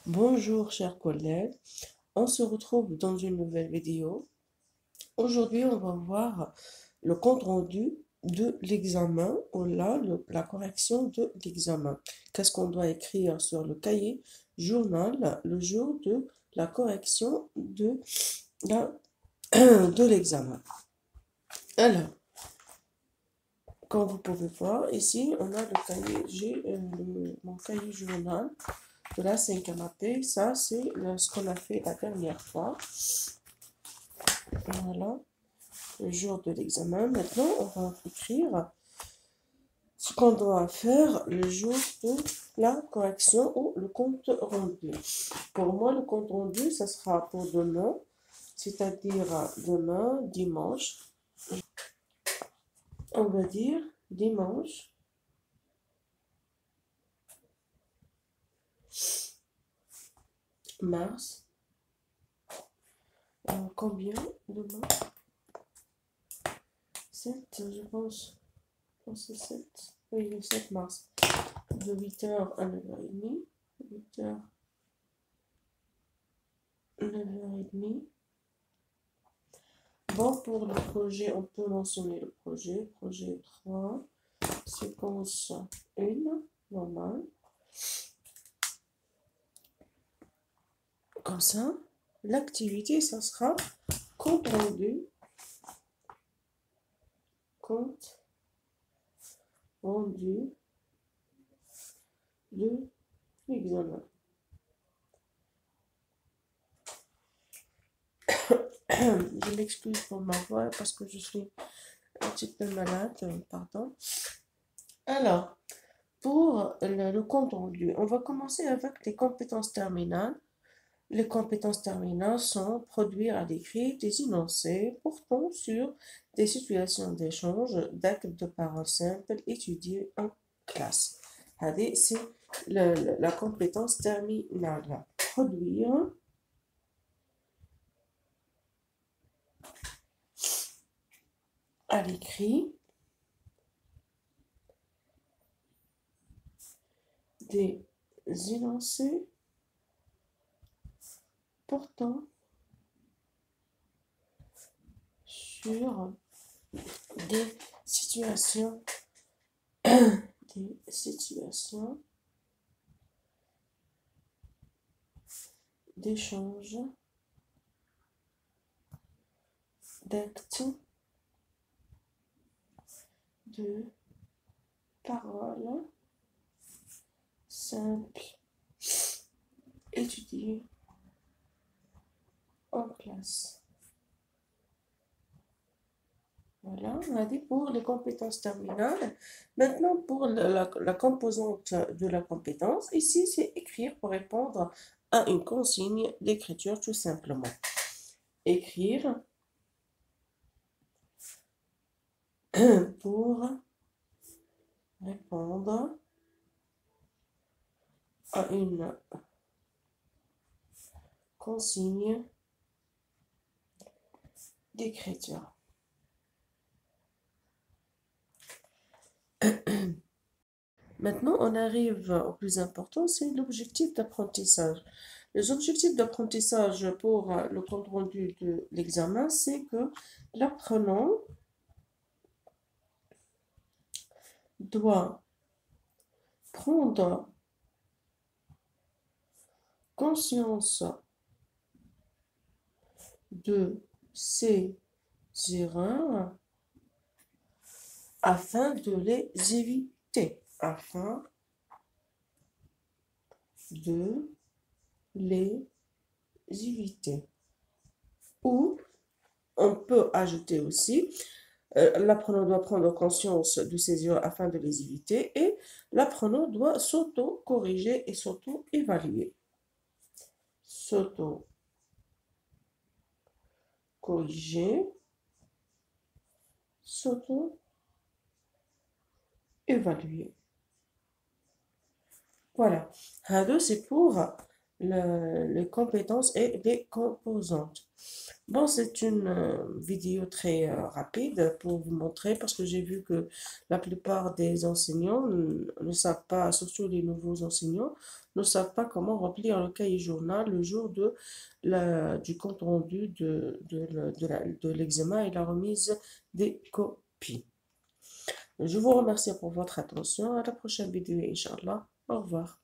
Bonjour chers collègues, on se retrouve dans une nouvelle vidéo. Aujourd'hui, on va voir le compte rendu de l'examen ou là, la correction de l'examen. Qu'est-ce qu'on doit écrire sur le cahier journal le jour de la correction de l'examen. Alors, comme vous pouvez voir, ici, on a le cahier, j'ai mon cahier journal de la 5e AP. Ça, c'est ce qu'on a fait la dernière fois. Voilà, le jour de l'examen. Maintenant, on va écrire ce qu'on doit faire le jour de la correction ou le compte rendu. Pour moi, le compte rendu, ça sera pour demain, c'est-à-dire demain, dimanche. On va dire dimanche. Mars. Combien demain? 7, je pense. Je pense que c'est 7. Oui, le 7 mars. De 8h à 9h30. 8h, 9h30. Bon, pour le projet, on peut mentionner le projet. Projet 3, séquence 1, normal. Comme ça, l'activité, ça sera compte rendu. Compte rendu de l'examen. Je m'excuse pour ma voix parce que je suis un petit peu malade, pardon. Alors, pour le compte rendu, on va commencer avec les compétences terminales. Les compétences terminales sont produire à l'écrit des énoncés portant sur des situations d'échange d'actes de parole simples étudiées en classe. C'est la compétence terminale. Produire à l'écrit des énoncés portant sur des situations d'échange d'actes de parole simple étudié en classe. Voilà, on a dit pour les compétences terminales. Maintenant, pour la composante de la compétence, ici, c'est écrire pour répondre à une consigne d'écriture tout simplement. Écrire pour répondre à une consigne d'écriture. Maintenant, on arrive au plus important, c'est l'objectif d'apprentissage. Les objectifs d'apprentissage pour le compte rendu de l'examen, c'est que l'apprenant doit prendre conscience de ses erreurs afin de les éviter. Afin de les éviter. Ou on peut ajouter aussi, l'apprenant doit prendre conscience de ses erreurs afin de les éviter et l'apprenant doit s'auto-corriger et s'auto-évaluer. S'auto-corriger, s'auto-évaluer. Voilà. C'est pour les compétences et les composantes. Bon, c'est une vidéo très rapide pour vous montrer parce que j'ai vu que la plupart des enseignants ne savent pas, surtout les nouveaux enseignants, ne savent pas comment remplir le cahier journal le jour du compte rendu de l'examen et la remise des copies. Je vous remercie pour votre attention. À la prochaine vidéo, Inch'Allah. Au revoir.